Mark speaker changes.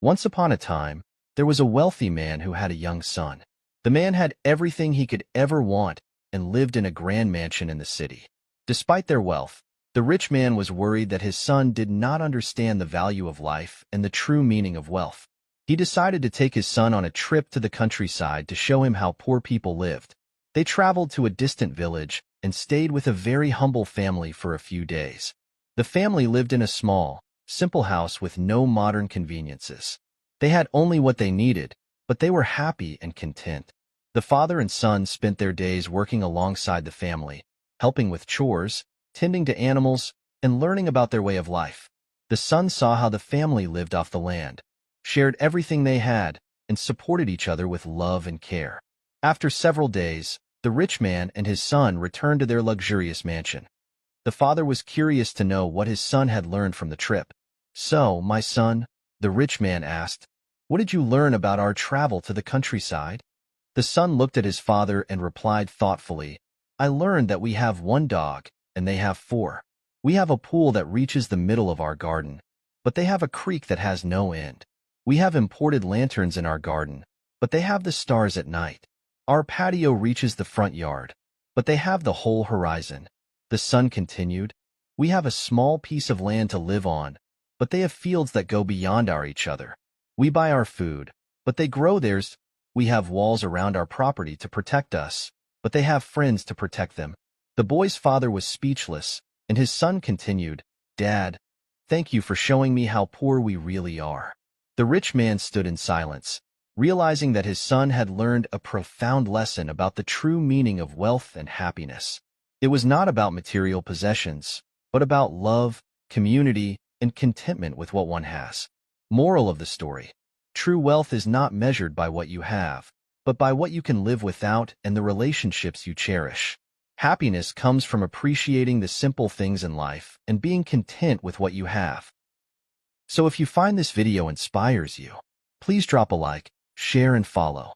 Speaker 1: Once upon a time, there was a wealthy man who had a young son. The man had everything he could ever want and lived in a grand mansion in the city. Despite their wealth, the rich man was worried that his son did not understand the value of life and the true meaning of wealth. He decided to take his son on a trip to the countryside to show him how poor people lived. They traveled to a distant village and stayed with a very humble family for a few days. The family lived in a small, simple house with no modern conveniences. They had only what they needed, but they were happy and content. The father and son spent their days working alongside the family, helping with chores, tending to animals, and learning about their way of life. The son saw how the family lived off the land, shared everything they had, and supported each other with love and care. After several days, the rich man and his son returned to their luxurious mansion. The father was curious to know what his son had learned from the trip. "So, my son," the rich man asked, "what did you learn about our travel to the countryside?" The son looked at his father and replied thoughtfully, "I learned that we have one dog, and they have four. We have a pool that reaches the middle of our garden, but they have a creek that has no end. We have imported lanterns in our garden, but they have the stars at night. Our patio reaches the front yard, but they have the whole horizon." The son continued, "We have a small piece of land to live on, but they have fields that go beyond each other. We buy our food, but they grow theirs. We have walls around our property to protect us, but they have friends to protect them." The boy's father was speechless, and his son continued, "Dad, thank you for showing me how poor we really are." The rich man stood in silence, realizing that his son had learned a profound lesson about the true meaning of wealth and happiness. It was not about material possessions, but about love, community, and contentment with what one has. Moral of the story: true wealth is not measured by what you have, but by what you can live without and the relationships you cherish. Happiness comes from appreciating the simple things in life and being content with what you have. So if you find this video inspires you, please drop a like, share, and follow.